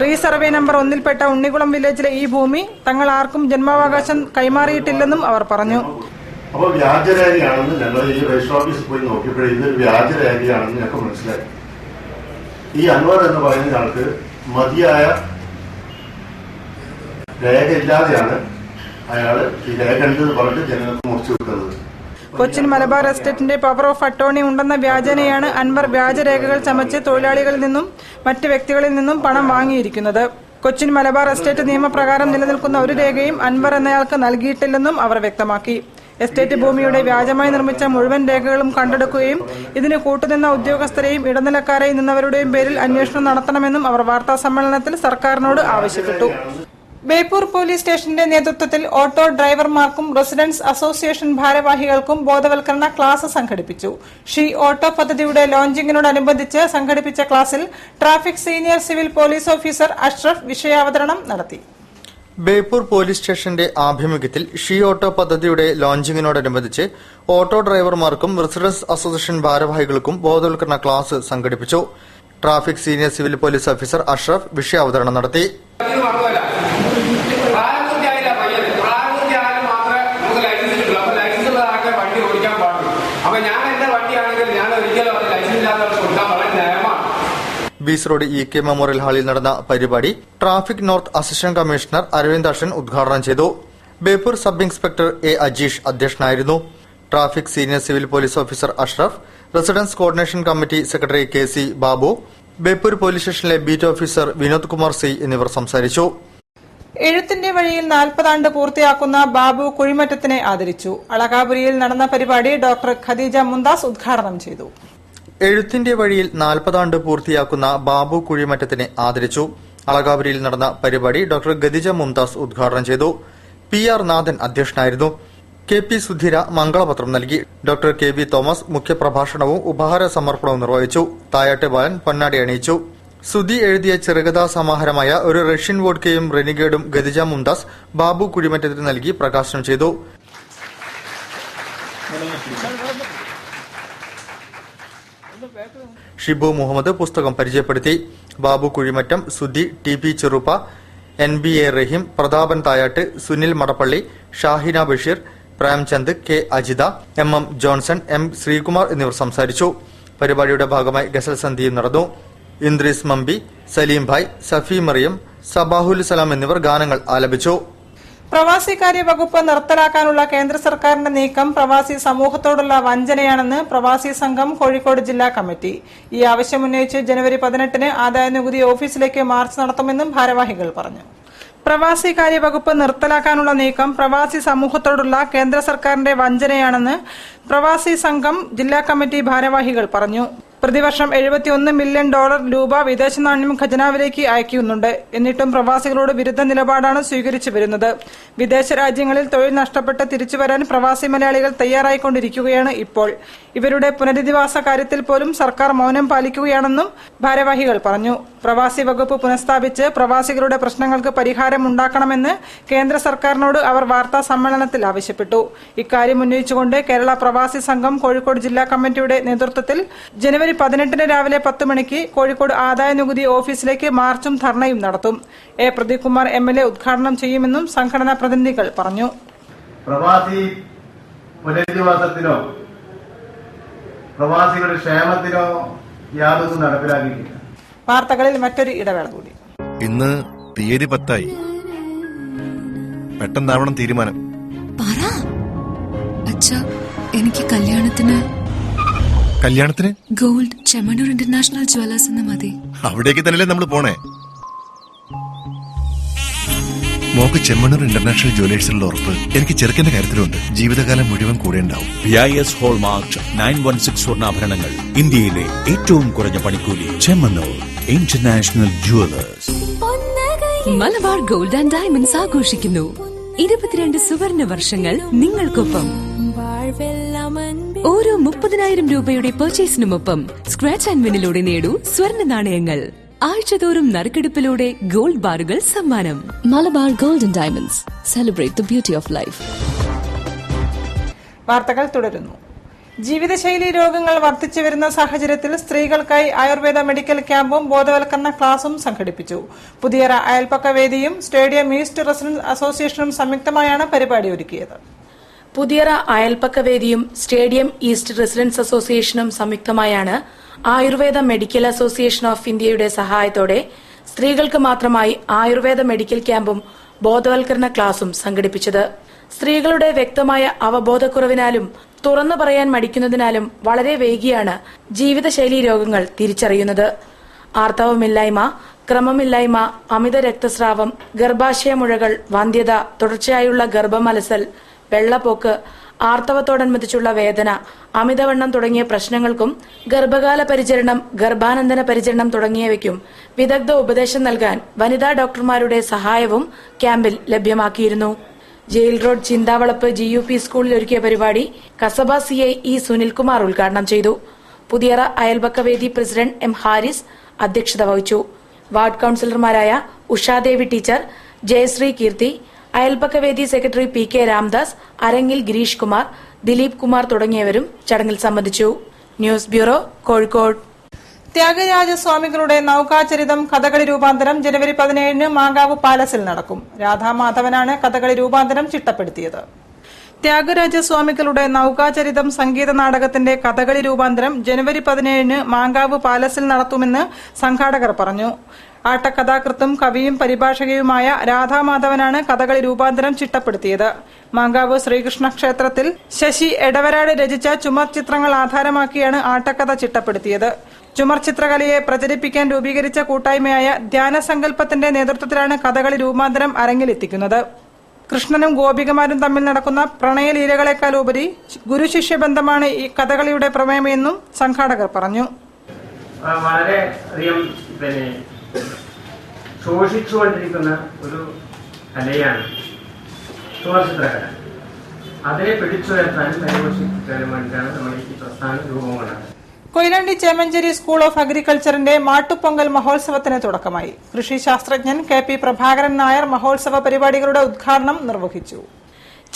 റീസർവേ നമ്പർ 1-ൽപ്പെട്ട ഉണ്ണികുളം വില്ലേജിലെ ഈ ഭൂമി തങ്ങൾ ആർക്കും ജന്മാവകാശം കൈമാറിയിട്ടില്ലെന്നും അവർ പറഞ്ഞു. അപ്പോൾ വ്യാജരേഖയാണെന്ന് ഞങ്ങൾ ഈ രജിസ്റ്റർ ഓഫീസിൽ പോയി നോക്കിയപ്പോഴേ ഇതൊരു വ്യാജരേഖയാണെന്ന് ഞങ്ങൾക്ക് മനസ്സിലായി. ഈ അൻവർ എന്ന് പറയുന്ന ആൾക്ക് മതിയായ രേഖയില്ലാതെയാണ് അയാൾ ഈ രേഖ ഉണ്ടെന്ന് പറഞ്ഞിട്ട് ജനങ്ങൾക്ക് മുറിച്ചു വിട്ടത്. കൊച്ചിൻ മലബാർ എസ്റ്റേറ്റിന്റെ പവർ ഓഫ് അറ്റോർണി ഉണ്ടെന്ന വ്യാജനയാണ് അൻവർ വ്യാജരേഖകൾ ചമച്ച് തൊഴിലാളികളിൽ നിന്നും മറ്റ് വ്യക്തികളിൽ നിന്നും പണം വാങ്ങിയിരിക്കുന്നത്. കൊച്ചിൻ മലബാർ എസ്റ്റേറ്റ് നിയമപ്രകാരം നിലനിൽക്കുന്ന ഒരു രേഖയും അൻവർ എന്നയാൾക്ക് നൽകിയിട്ടില്ലെന്നും അവർ വ്യക്തമാക്കി. എസ്റ്റേറ്റ് ഭൂമിയുടെ വ്യാജമായി നിർമ്മിച്ച മുഴുവൻ രേഖകളും കണ്ടെടുക്കുകയും ഇതിന് കൂട്ടുനിന്ന ഉദ്യോഗസ്ഥരെയും ഇടനിലക്കാരെയും നിന്നവരുടെയും പേരിൽ അന്വേഷണം നടത്തണമെന്നും അവർ വാർത്താസമ്മേളനത്തിൽ സർക്കാരിനോട് ആവശ്യപ്പെട്ടു. ബേപ്പൂർ പോലീസ് സ്റ്റേഷന്റെ നേതൃത്വത്തിൽ ഓട്ടോ ഡ്രൈവർമാർക്കും റെസിഡൻസ് അസോസിയേഷൻ ഭാരവാഹികൾക്കും ബോധവൽക്കരണ ക്ലാസ് സംഘടിപ്പിച്ചു. ഷീ ഓട്ടോ പദ്ധതിയുടെ ലോഞ്ചിങ്ങിനോടനുബന്ധിച്ച് സംഘടിപ്പിച്ച ക്ലാസിൽ traffic senior civil police officer Ashraf വിഷയാവതരണം നടത്തി. ബേപ്പൂർ പോലീസ് സ്റ്റേഷന്റെ ആഭിമുഖ്യത്തിൽ ഷീ ഓട്ടോ പദ്ധതിയുടെ ലോഞ്ചിങ്ങിനോടനുബന്ധിച്ച് ഓട്ടോ ഡ്രൈവർമാർക്കും റെസിഡൻസ് അസോസിയേഷൻ ഭാരവാഹികൾക്കും ബോധവൽക്കരണ ക്ലാസ് സംഘടിപ്പിച്ചു. Traffic senior civil police officer Ashraf വിഷയാവതരണം നടത്തി. ബീച്ച് റോഡ് EK മെമ്മോറിയൽ ഹാളിൽ നടന്ന പരിപാടി traffic north assistant commissioner Aravindakshan ഉദ്ഘാടനം ചെയ്തു. Beypore sub inspector A Ajeesh അധ്യക്ഷനായിരുന്നു. Traffic senior civil police officer Ashraf, residents coordination committee secretary KC Babu, Beypore police സ്റ്റേഷനിലെ beat officer Vinod Kumar C എന്നിവർ സംസാരിച്ചു. എഴുത്തിന്റെ വഴിയിൽ 40 ആണ്ട് പൂർത്തിയാക്കുന്ന ബാബു കുഴിമറ്റത്തിനെ ആദരിച്ചു. അളകാപുരിയിൽ നടന്ന പരിപാടി ഡോക്ടർ ഖദീജ മുന്താസ് ഉദ്ഘാടനം ചെയ്തു. എഴുത്തിന്റെ വഴിയിൽ 40 ആണ്ട് പൂർത്തിയാക്കുന്ന ബാബു കുഴിമറ്റത്തിനെ ആദരിച്ചു. അളകാപുരിയിൽ നടന്ന പരിപാടി ഡോക്ടർ ഖദീജ മുംതാസ് ഉദ്ഘാടനം ചെയ്തു. PR നാഥൻ അധ്യക്ഷനായിരുന്നു. KP സുധീര മംഗളപത്രം നൽകി. ഡോക്ടർ KB തോമസ് മുഖ്യപ്രഭാഷണവും ഉപഹാര സമർപ്പണവും നിർവഹിച്ചു. തായാട്ട് ബാലൻ പൊന്നാടി അണിയിച്ചു. സുധി എഴുതിയ ചെറുകഥാ സമാഹാരമായ ഒരു റഷ്യൻ വോഡ്കയും റെനിഗേഡും ഖദീജ മുംതാസ് ബാബു കുഴിമറ്റത്തിന് നൽകി പ്രകാശനം ചെയ്തു. ഷിബു മുഹമ്മദ് പുസ്തകം പരിചയപ്പെടുത്തി. Babu Kuzhimattam, Sudhi, TP Cheruppa, NBA Raheem, Prathapan Thayatt, Sunil Madappally, Shahina Basheer, Premchand, K Ajitha, MM Johnson, M Sreekumar എന്നിവർ സംസാരിച്ചു. പരിപാടിയുടെ ഭാഗമായി ഗസൽ സന്ധിയും നടന്നു. ഇന്ദ്രീസ് മമ്പി, സലീം ഭായ്, സഫി മറിയം, സബാഹുൽ സലാം എന്നിവർ ഗാനങ്ങൾ ആലപിച്ചു. പ്രവാസികാര്യ വകുപ്പ് നിർത്തലാക്കാനുള്ള കേന്ദ്ര സർക്കാരിന്റെ നീക്കം പ്രവാസി സമൂഹത്തോടുള്ള വഞ്ചനയാണെന്ന് പ്രവാസി സംഘം കോഴിക്കോട് ജില്ലാ കമ്മിറ്റി. ഈ ആവശ്യമുന്നയിച്ച് ജനുവരി 18-ന് ആദായനികുതി ഓഫീസിലേക്ക് മാർച്ച് നടത്തുമെന്നും ഭാരവാഹികൾ പറഞ്ഞു. പ്രവാസികാര്യ വകുപ്പ് നിർത്തലാക്കാനുള്ള നീക്കം പ്രവാസി സമൂഹത്തോടുള്ള കേന്ദ്ര സർക്കാരിന്റെ വഞ്ചനയാണെന്ന് പ്രവാസി സംഘം ജില്ലാ കമ്മിറ്റി ഭാരവാഹികൾ പറഞ്ഞു. പ്രതിവർഷം $71 മില്യൺ രൂപ വിദേശ നാണ്യം ഖജനാവിലേക്ക് അയക്കുന്നുണ്ട്. എന്നിട്ടും പ്രവാസികളോട് വിരുദ്ധ നിലപാടാണ് സ്വീകരിച്ചു വരുന്നത്. വിദേശ രാജ്യങ്ങളിൽ തൊഴിൽ നഷ്ടപ്പെട്ട് തിരിച്ചുവരാൻ പ്രവാസി മലയാളികൾ തയ്യാറായിക്കൊണ്ടിരിക്കുകയാണ് ഇപ്പോൾ. ഇവരുടെ പുനരധിവാസ കാര്യത്തിൽ പോലും സർക്കാർ മൌനം പാലിക്കുകയാണെന്നും ഭാരവാഹികൾ പറഞ്ഞു. പ്രവാസി വകുപ്പ് പുനഃസ്ഥാപിച്ച് പ്രവാസികളുടെ പ്രശ്നങ്ങൾക്ക് പരിഹാരമുണ്ടാക്കണമെന്ന് കേന്ദ്ര സർക്കാരിനോട് അവർ വാർത്താ സമ്മേളനത്തിൽ ആവശ്യപ്പെട്ടു. ഇക്കാര്യം ഉന്നയിച്ചുകൊണ്ട് കേരള പ്രവാസി സംഘം കോഴിക്കോട് ജില്ലാ കമ്മിറ്റിയുടെ നേതൃത്വത്തിൽ ജനുവരി 18-ന് രാവിലെ 10 മണിക്ക് കോഴിക്കോട് ആദായനികുതി ഓഫീസിലേക്ക് മാർച്ചും ധർണയും നടത്തും. A പ്രദീപ് കുമാർ MLA ഉദ്ഘാടനം ചെയ്യുമെന്നും സംഘടനാ പ്രതിനിധികൾ പറഞ്ഞു. പ്രവാസി പുനരധിവാസത്തിനോ പ്രവാസികളുടെ ക്ഷേമത്തിനോ യാതൊന്നും നടപ്പിലാക്കിയിട്ടില്ല. വാർത്തകളിൽ മറ്റൊരു ഇടവേള കൂടി. ഇന്ന് തീയതി 10 പെട്ടെന്നാവണം തീരുമാനം. എനിക്ക് കല്യാണത്തിന് ഗോൾഡ് ചെമ്മണ്ണൂർ ഇന്റർനാഷണൽ ജ്വല്ലേഴ്സ് എന്ന് മതി. അവിടേക്ക് തന്നെയല്ലേ നമ്മൾ പോണേ. മോക്ക് ചെമ്മണ്ണൂർ ഇന്റർനാഷണൽ ജ്വല്ലേഴ്സിലുള്ള ഉറപ്പ് എനിക്ക് ചെറുക്കന്റെ കാര്യത്തിലുണ്ട്. ജീവിതകാലം മുഴുവൻ കൂടെ ഉണ്ടാവും. BIS ഹോൾമാർക്ക് 916 സ്വർണ്ണാഭരണങ്ങൾ, ഇന്ത്യയിലെ ഏറ്റവും കുറഞ്ഞ പണിക്കൂലി. Chemmanur international Jewellers. Malabar gold and diamonds ആഘോഷിക്കുന്നു 22 സുവർണ വർഷങ്ങൾ നിങ്ങൾക്കൊപ്പം. ഓരോ 30,000 രൂപയുടെ പർച്ചേസിനുമൊപ്പം സ്ക്രാച്ച് ആൻഡ് വിന്നിലൂടെ നേടൂ സ്വർണ്ണ നാണയങ്ങൾ. ആഴ്ചതോറും നറുക്കെടുപ്പിലൂടെ ഗോൾഡ് ബാറുകൾ സമ്മാനം. Malabar gold and diamonds, celebrate the beauty of life. വാർത്തകൾ തുടരുന്നു. ജീവിതശൈലി രോഗങ്ങൾ വർദ്ധിച്ചു വരുന്ന സാഹചര്യത്തിൽ സ്ത്രീകൾക്കായി ആയുർവേദ മെഡിക്കൽ ക്യാമ്പും ബോധവൽക്കരണ ക്ലാസും സംഘടിപ്പിച്ചു. പുതിയറ അയൽപക്ക വേദിയും സ്റ്റേഡിയം ഈസ്റ്റ് റെസിഡൻസ് അസോസിയേഷനും സംയുക്തമായാണ് പരിപാടി ഒരുക്കിയത്. പുതിയറ അയൽപക്ക വേദിയും സ്റ്റേഡിയം ഈസ്റ്റ് റെസിഡൻസ് അസോസിയേഷനും സംയുക്തമായാണ് ആയുർവേദ മെഡിക്കൽ അസോസിയേഷൻ ഓഫ് ഇന്ത്യയുടെ സഹായത്തോടെ സ്ത്രീകൾക്ക് മാത്രമായി ആയുർവേദ മെഡിക്കൽ ക്യാമ്പും ബോധവൽക്കരണ ക്ലാസും സംഘടിപ്പിച്ചത്. സ്ത്രീകളുടെ വ്യക്തമായ അവബോധക്കുറവിനാലും തുറന്നു പറയാൻ മടിക്കുന്നതിനാലും വളരെ വൈകിയാണ് ജീവിതശൈലി രോഗങ്ങൾ തിരിച്ചറിയുന്നത്. ആർത്തവമില്ലായ്മ, ക്രമമില്ലായ്മ, അമിത രക്തസ്രാവം, ഗർഭാശയമുഴകൾ, വന്ധ്യത, തുടർച്ചയായുള്ള ഗർഭമലസൽ, വെള്ളപ്പോക്ക്, ആർത്തവത്തോടനുബന്ധിച്ചുള്ള വേദന, അമിതവണ്ണം തുടങ്ങിയ പ്രശ്നങ്ങൾക്കും ഗർഭകാല പരിചരണം, ഗർഭാനന്തര പരിചരണം തുടങ്ങിയവയ്ക്കും വിദഗ്ധ ഉപദേശം നൽകാൻ വനിതാ ഡോക്ടർമാരുടെ സഹായവും ക്യാമ്പിൽ ലഭ്യമാക്കിയിരുന്നു. ജയിൽ റോഡ് ചിന്താവളപ്പ് GUP സ്കൂളിൽ ഒരുക്കിയ പരിപാടി കസബ CI E സുനിൽകുമാർ ഉദ്ഘാടനം ചെയ്തു. പുതിയറ അയൽപക്കവേദി പ്രസിഡന്റ് M ഹാരിസ് അധ്യക്ഷത വഹിച്ചു. വാർഡ് കൌൺസിലർമാരായ ഉഷാദേവി ടീച്ചർ, ജയശ്രീ കീർത്തി, അയൽപക്കവേദി സെക്രട്ടറി PK രാംദാസ്, അരങ്ങിൽ ഗിരീഷ് കുമാർ, ദിലീപ് കുമാർ തുടങ്ങിയവരും ചടങ്ങിൽ സംബന്ധിച്ചു. News bureau, Kozhikode. ത്യാഗരാജസ്വാമികളുടെ നൌകാചരിതം കഥകളി രൂപാന്തരം ജനുവരി 17-ന് മാങ്കാവ് പാലസിൽ നടക്കും. രാധാമാധവനാണ് കഥകളി രൂപാന്തരം ചിട്ടപ്പെടുത്തിയത്. ത്യാഗരാജസ്വാമികളുടെ നൌകാചരിതം സംഗീത നാടകത്തിന്റെ കഥകളി രൂപാന്തരം ജനുവരി 17-ന് മാങ്കാവ് പാലസിൽ നടത്തുമെന്ന് സംഘാടകർ പറഞ്ഞു. ആട്ടക്കഥാകൃത്തും കവിയും പരിഭാഷകയുമായ രാധാമാധവനാണ് കഥകളി രൂപാന്തരം ചിട്ടപ്പെടുത്തിയത്. മാങ്കാവ് ശ്രീകൃഷ്ണ ക്ഷേത്രത്തിൽ ശശി എടവരാട് രചിച്ച ചുമർ ചിത്രങ്ങൾ ആധാരമാക്കിയാണ് ആട്ടക്കഥ ചിട്ടപ്പെടുത്തിയത്. ചുമർ ചിത്രകലയെ പ്രചരിപ്പിക്കാൻ രൂപീകരിച്ച കൂട്ടായ്മയായ ധ്യാനസങ്കല്പത്തിന്റെ നേതൃത്വത്തിലാണ് കഥകളി രൂപാന്തരം അരങ്ങിലെത്തിക്കുന്നത്. കൃഷ്ണനും ഗോപികമാരും തമ്മിൽ നടക്കുന്ന പ്രണയലീലകളെക്കാൾ ഉപരി ഗുരുശിഷ്യബന്ധമാണ് ഈ കഥകളിയുടെ പ്രമേയമെന്നും സംഘാടകർ പറഞ്ഞു. വളരെ അധികം ശോഷിച്ചുകൊണ്ടിരിക്കുന്ന ഒരു കലയാണ് ചുമർചിത്രകല. അതിനെ പിടിച്ചുയർത്താനും പരിപോഷിപ്പിക്കാനും വേണ്ടിയാണ് നമ്മൾ ഈ പ്രസ്ഥാനം രൂപം കൊണ്ടത്. കൊയിലാണ്ടി ചേമഞ്ചേരി സ്കൂൾ ഓഫ് അഗ്രികൾച്ചറിന്റെ മാട്ടുപൊങ്കൽ മഹോത്സവത്തിന് തുടക്കമായി. കൃഷി ശാസ്ത്രജ്ഞൻ KP പ്രഭാകരൻ നായർ മഹോത്സവ പരിപാടികളുടെ ഉദ്ഘാടനം നിർവഹിച്ചു.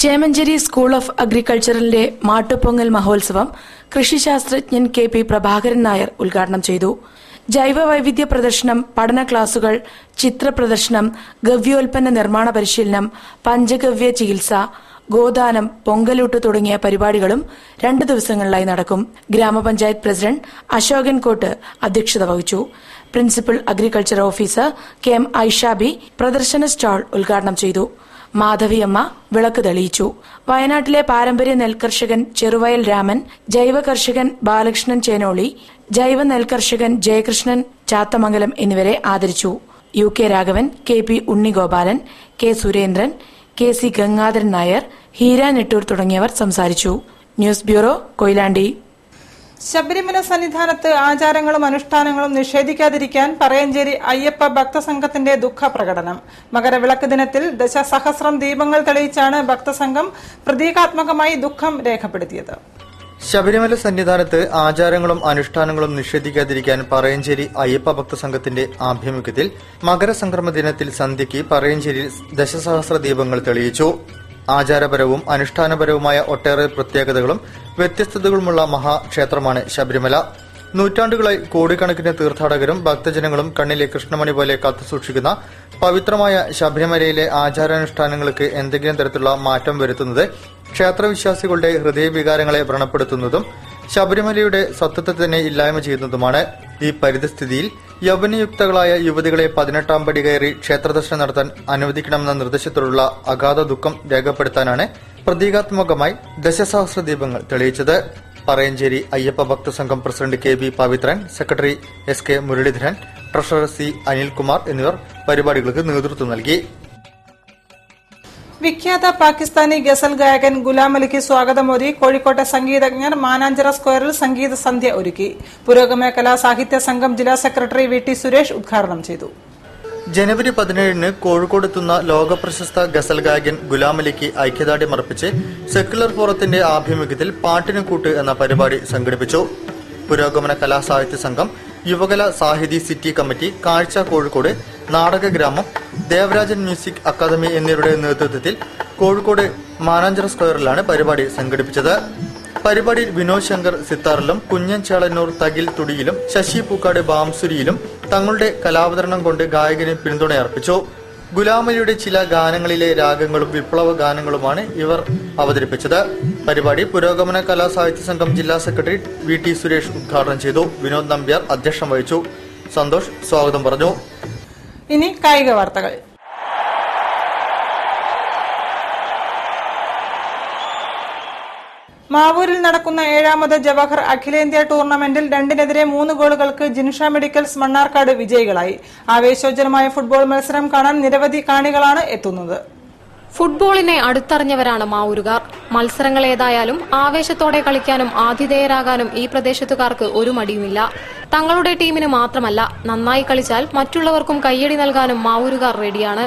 ചേമഞ്ചേരി സ്കൂൾ ഓഫ് അഗ്രികൾച്ചറിന്റെ മാട്ടുപൊങ്കൽ മഹോത്സവം കൃഷിശാസ്ത്രജ്ഞൻ KP പ്രഭാകരൻ നായർ ഉദ്ഘാടനം ചെയ്തു. ജൈവ വൈവിധ്യ പ്രദർശനം, പഠന ക്ലാസുകൾ, ചിത്ര പ്രദർശനം, ഗവ്യോൽപ്പന്ന നിർമ്മാണ പരിശീലനം, പഞ്ചഗവ്യ ചികിത്സ, ഗോദാനം, പൊങ്കലൂട്ട് തുടങ്ങിയ പരിപാടികളും 2 ദിവസങ്ങളിലായി നടക്കും. ഗ്രാമപഞ്ചായത്ത് പ്രസിഡന്റ് അശോകൻ കോട്ട് അധ്യക്ഷത വഹിച്ചു. Principal agriculture officer KM Aishabi പ്രദർശന സ്റ്റാൾ ഉദ്ഘാടനം ചെയ്തു. മാധവിയമ്മ വിളക്ക് തെളിയിച്ചു. വയനാട്ടിലെ പാരമ്പര്യ നെൽകർഷകൻ ചെറുവയൽ രാമൻ, ജൈവ കർഷകൻ ബാലകൃഷ്ണൻ ചേനോളി, ജൈവ നെൽകർഷകൻ ജയകൃഷ്ണൻ ചാത്തമംഗലം എന്നിവരെ ആദരിച്ചു. UK Raghavan, KP ഉണ്ണിഗോപാലൻ, K Surendran, KC Gangadharan Nair, Heera Nettoor തുടങ്ങിയവർ സംസാരിച്ചു. News bureau, Koyilandy. ശബരിമല സന്നിധാനത്ത് ആചാരങ്ങളും അനുഷ്ഠാനങ്ങളും നിഷേധിക്കാതിരിക്കാൻ പറയഞ്ചേരി അയ്യപ്പ ഭക്തസംഘത്തിന്റെ ദുഃഖപ്രകടനം. മകരവിളക്ക് ദിനത്തിൽ ദശസഹസ്രം ദീപങ്ങൾ തെളിയിച്ചാണ് ഭക്തസംഘം പ്രതീകാത്മകമായി ദുഃഖം രേഖപ്പെടുത്തിയത്. ശബരിമല സന്നിധാനത്ത് ആചാരങ്ങളും അനുഷ്ഠാനങ്ങളും നിഷേധിക്കാതിരിക്കാൻ പറയഞ്ചേരി അയ്യപ്പ ഭക്തസംഘത്തിന്റെ ആഭിമുഖ്യത്തിൽ മകരസംക്രമ ദിനത്തിൽ സന്ധ്യയ്ക്ക് പറയഞ്ചേരിയിൽ ദശസഹസ്ര ദീപങ്ങൾ തെളിയിച്ചു. ആചാരപരവും അനുഷ്ഠാനപരവുമായ ഒട്ടേറെ പ്രത്യേകതകളും വ്യത്യസ്തതകളുമുള്ള മഹാക്ഷേത്രമാണ് ശബരിമല. നൂറ്റാണ്ടുകളായി കോടിക്കണക്കിന് തീർത്ഥാടകരും ഭക്തജനങ്ങളും കണ്ണിലെ കൃഷ്ണമണി പോലെ കാത്തുസൂക്ഷിക്കുന്ന പവിത്രമായ ശബരിമലയിലെ ആചാരാനുഷ്ഠാനങ്ങൾക്ക് എന്തെങ്കിലും തരത്തിലുള്ള മാറ്റം വരുത്തുന്നത് ക്ഷേത്രവിശ്വാസികളുടെ ഹൃദയവികാരങ്ങളെ വ്രണപ്പെടുത്തുന്നതും ശബരിമലയുടെ സത്വത്തെ തന്നെ ഇല്ലായ്മ ചെയ്യുന്നതുമാണ്. ഈ പരിതസ്ഥിതിയിൽ യൗവനയുക്തകളായ യുവതികളെ 18ാം പടി കയറി ക്ഷേത്രദർശനം നടത്താൻ അനുവദിക്കണമെന്ന നിർദ്ദേശത്തോടുള്ള അഗാധ ദുഃഖം രേഖപ്പെടുത്താനാണ് പ്രതീകാത്മകമായി ദശസഹസ്ര ദീപങ്ങൾ തെളിയിച്ചത്. പറയഞ്ചേരി അയ്യപ്പ ഭക്തസംഘം president KB Pavithran, secretary SK Muraleedharan, treasurer C Anilkumar എന്നിവർ പരിപാടികൾക്ക് നേതൃത്വം നൽകി. വിഖ്യാത പാകിസ്ഥാനി ഗസൽ ഗായകൻ ഗുലാം അലിക്ക് സ്വാഗതമോദി കോഴിക്കോട്ടെ സംഗീതജ്ഞർ മാനാഞ്ചിറ സ്ക്വയറിൽ സംഗീത സന്ധ്യ ഒരുക്കി. പുരോഗമന കലാ സാഹിത്യ സംഘം ജില്ലാ സെക്രട്ടറി VT സുരേഷ് ഉദ്ഘാടനം ചെയ്തു. ജനുവരി 17 കോഴിക്കോടെത്തുന്ന ലോകപ്രശസ്ത ഗസൽ ഗായകൻ ഗുലാം അലിക്ക് ഐക്യദാർഢ്യമർപ്പിച്ച് സെക്യുലർ ഫോറത്തിന്റെ ആഭിമുഖ്യത്തിൽ പാട്ടിന് കൂട്ട് എന്ന പരിപാടി സംഘടിപ്പിച്ചു. പുരോഗമന കലാ സാഹിത്യ സംഘം, യുവകല സാഹിതി സിറ്റി കമ്മിറ്റി, കാഴ്ച കോഴിക്കോട്, നാടകഗ്രാമം, ദേവരാജൻ മ്യൂസിക് അക്കാദമി എന്നിവരുടെ നേതൃത്വത്തിൽ കോഴിക്കോട് മാനാഞ്ചിറ സ്ക്വയറിലാണ് പരിപാടി സംഘടിപ്പിച്ചത്. പരിപാടിയിൽ വിനോദ് ശങ്കർ സിത്താറിലും, കുഞ്ഞൻ ചേളന്നൂർ തകിൽ തുടിയിലും, ശശി പൂക്കാട് ബാംസുരിയിലും തങ്ങളുടെ കലാവതരണം കൊണ്ട് ഗായകന് പിന്തുണയർപ്പിച്ചു. ഗുലാമലിയുടെ ചില ഗാനങ്ങളിലെ രാഗങ്ങളും വിപ്ലവ ഗാനങ്ങളുമാണ് ഇവർ അവതരിപ്പിച്ചത്. പരിപാടി പുരോഗമന കലാ സാഹിത്യ സംഘം ജില്ലാ സെക്രട്ടറി VT സുരേഷ് ഉദ്ഘാടനം ചെയ്തു. വിനോദ് നമ്പ്യാർ അധ്യക്ഷം വഹിച്ചു. സന്തോഷ് സ്വാഗതം പറഞ്ഞു. ഇനി കായിക വാർത്തകൾ. മാവൂരിൽ നടക്കുന്ന 7ാമത് ജവഹർ അഖിലേന്ത്യാ ടൂർണമെന്റിൽ 2-നെതിരെ 3 ഗോളുകൾക്ക് ജിൻഷ മെഡിക്കൽസ് മണ്ണാർക്കാട് വിജയികളായി. ആവേശോജ്വലമായ ഫുട്ബോൾ മത്സരം കാണാൻ നിരവധി കാണികളാണ് എത്തുന്നത്. ഫുട്ബോളിനെ അടുത്തറിഞ്ഞവരാണ് മാവൂരുകാർ. മത്സരങ്ങൾ ഏതായാലും ആവേശത്തോടെ കളിക്കാനും ആതിഥേയരാകാനും ഈ പ്രദേശത്തുകാർക്ക് ഒരു മടിയുമില്ല. തങ്ങളുടെ ടീമിന് മാത്രമല്ല, നന്നായി കളിച്ചാൽ മറ്റുള്ളവർക്കും കയ്യടി നൽകാനും മാവൂരുകാർ റെഡിയാണ്.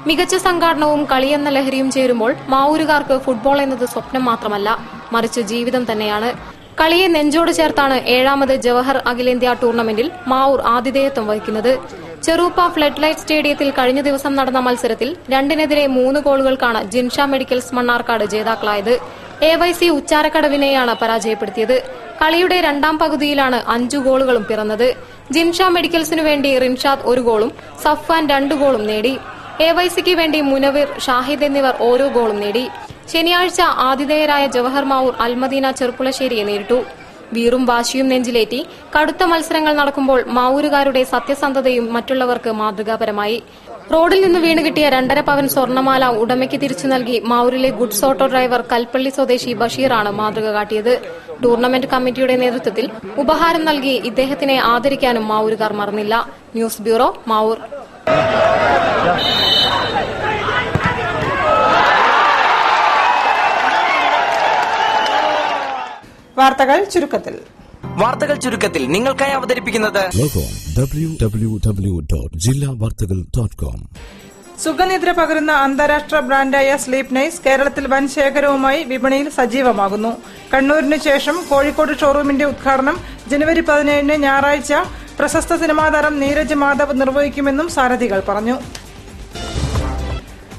മികച്ച സംഘാടനവും കളിയെന്ന ലഹരിയും ചേരുമ്പോൾ മാവൂരുകാർക്ക് ഫുട്ബോൾ എന്നത് സ്വപ്നം മാത്രമല്ല, മറിച്ച് ജീവിതം തന്നെയാണ്. കളിയെ നെഞ്ചോട് ചേർത്താണ് 7ാമത് ജവഹർ അഖിലേന്ത്യാ ടൂർണമെന്റിൽ മാവൂർ ആതിഥേയത്വം വഹിക്കുന്നത്. ചെറൂപ്പ ഫ്ലഡ് ലൈറ്റ് സ്റ്റേഡിയത്തിൽ കഴിഞ്ഞ ദിവസം നടന്ന മത്സരത്തിൽ 2-നെതിരെ 3 ഗോളുകൾക്കാണ് ജിൻഷ മെഡിക്കൽസ് മണ്ണാർക്കാട് ജേതാക്കളായത്. AYC ഉച്ചാരക്കടവിനെയാണ് പരാജയപ്പെടുത്തിയത്. കളിയുടെ 2ാം പകുതിയിലാണ് 5 ഗോളുകളും പിറന്നത്. ജിൻഷ മെഡിക്കൽസിനു വേണ്ടി റിൻഷാദ് 1 ഗോളും സഫ്വാൻ 2 ഗോളും നേടി. AYCക്ക് വേണ്ടി മുനവിർ, ഷാഹിദ് എന്നിവർ ഓരോ ഗോളും നേടി. ശനിയാഴ്ച ആതിഥേയരായ ജവഹർ മാവൂർ അൽമദീന ചെർപ്പുളശ്ശേരിയെ നേരിട്ടു. വീറും വാശിയും നെഞ്ചിലേറ്റി കടുത്ത മത്സരങ്ങൾ നടക്കുമ്പോൾ മാവൂരുകാരുടെ സത്യസന്ധതയും മറ്റുള്ളവർക്ക് മാതൃകാപരമായി. റോഡിൽ നിന്ന് വീണ് കിട്ടിയ 2.5 പവൻ സ്വർണ്ണമാല ഉടമയ്ക്ക് തിരിച്ചു നൽകി മാവൂരിലെ ഗുഡ്സ് ഓട്ടോ ഡ്രൈവർ കൽപ്പള്ളി സ്വദേശി ബഷീറാണ് മാതൃക കാട്ടിയത്. ടൂർണമെന്റ് കമ്മിറ്റിയുടെ നേതൃത്വത്തിൽ ഉപഹാരം നൽകി ഇദ്ദേഹത്തിനെ ആദരിക്കാനും മാവൂരുകാർ മറന്നില്ല. News bureau, Mavoor. വാർത്തകൾ ചുരുക്കത്തിൽ. നിങ്ങൾക്കായി അവതരിപ്പിക്കുന്നത് www.jillavartagal.com. സുഖനിദ്ര പകരുന്ന അന്താരാഷ്ട്ര ബ്രാൻഡായ സ്ലീപ് നൈസ് കേരളത്തിൽ വൻ ശേഖരവുമായി വിപണിയിൽ സജീവമാകുന്നു. കണ്ണൂരിന് ശേഷം കോഴിക്കോട് ഷോറൂമിന്റെ ഉദ്ഘാടനം ജനുവരി 17 ഞായറാഴ്ച പ്രശസ്ത സിനിമാ താരം നീരജ് മാധവ് നിർവഹിക്കുമെന്നും സാരഥികൾ പറഞ്ഞു.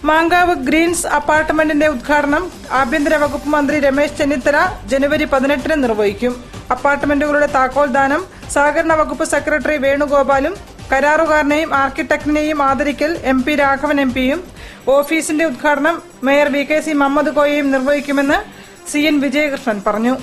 മാങ്കാവ് ഗ്രീൻസ് അപ്പാർട്ട്മെന്റിന്റെ ഉദ്ഘാടനം ആഭ്യന്തര വകുപ്പ് മന്ത്രി രമേശ് ചെന്നിത്തല ജനുവരി 18 നിർവഹിക്കും. അപ്പാർട്ട്മെന്റുകളുടെ താക്കോൽദാനം സഹകരണ വകുപ്പ് സെക്രട്ടറി വേണുഗോപാലും കരാറുകാരനെയും ആർക്കിടെക്ടിനെയും ആദരിക്കൽ MP രാഘവൻ MPയും ഓഫീസിന്റെ ഉദ്ഘാടനം മേയർ VKC മുഹമ്മദ് കോയയും നിർവഹിക്കുമെന്ന് CN വിജയകൃഷ്ണൻ പറഞ്ഞു.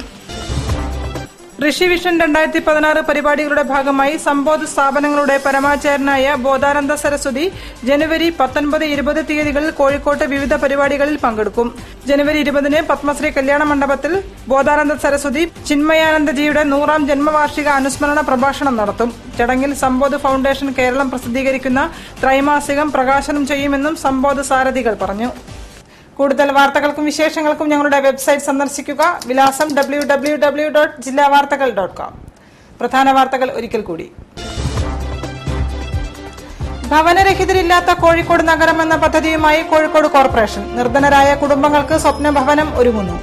ഋഷി വിഷൻ 2016 പരിപാടികളുടെ ഭാഗമായി സമ്പോധ് സ്ഥാപനങ്ങളുടെ പരമാചാര്യനായ ബോധാനന്ദ സരസ്വതി ജനുവരി 19, 20 തീയതികളിൽ കോഴിക്കോട്ട് വിവിധ പരിപാടികളിൽ പങ്കെടുക്കും. ജനുവരി 20 പത്മശ്രീ കല്യാണ മണ്ഡപത്തിൽ ബോധാനന്ദ സരസ്വതി ചിന്മയാനന്ദജിയുടെ 100ാം ജന്മവാർഷിക അനുസ്മരണ പ്രഭാഷണം നടത്തും. ചടങ്ങിൽ സമ്പോധ് ഫൌണ്ടേഷൻ കേരളം പ്രസിദ്ധീകരിക്കുന്ന ത്രൈമാസികം പ്രകാശനം ചെയ്യുമെന്നും സമ്പോധ് സാരഥികൾ പറഞ്ഞു. കൂടുതൽ വാർത്തകൾക്കും വിശേഷങ്ങൾക്കും ഞങ്ങളുടെ വെബ്സൈറ്റ് സന്ദർശിക്കുക. വിലാസം www.jillavartakal.com. പ്രധാന വാർത്തകൾ ഒരിക്കൽ കൂടി. ഭവനരഹിതരില്ലാത്ത കോഴിക്കോട് നഗരം എന്ന പദ്ധതിയുമായി കോഴിക്കോട് കോർപ്പറേഷൻ. നിർധനരായ കുടുംബങ്ങൾക്ക് സ്വപ്ന ഭവനം ഒരുങ്ങുന്നു.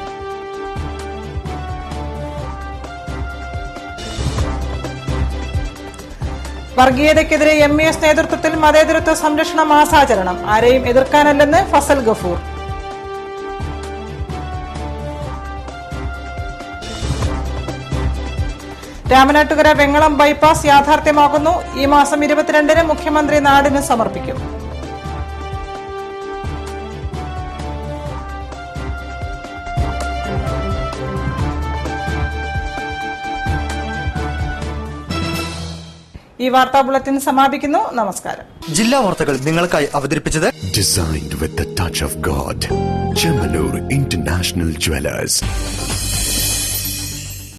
വർഗീയതയ്ക്കെതിരെ MES നേതൃത്വത്തിൽ മതേതരത്വ സംരക്ഷണ മാസാചരണം. ആരെയും എതിർക്കാനല്ലെന്ന് ഫസൽ ഗഫൂർ. രാമനാട്ടുകര വെങ്ങളം ബൈപ്പാസ് യാഥാർത്ഥ്യമാകുന്നു. ഈ മാസം 22 മുഖ്യമന്ത്രി നാടിന് സമർപ്പിക്കും. ഈ വാർത്താ ബുള്ളറ്റിൻ സമാപിക്കുന്നു. നമസ്കാരം. ജില്ലാ വാർത്തകൾ നിങ്ങൾക്കായി അവതരിപ്പിച്ചത് Designed with the touch of God. Chemanur International Jewelers.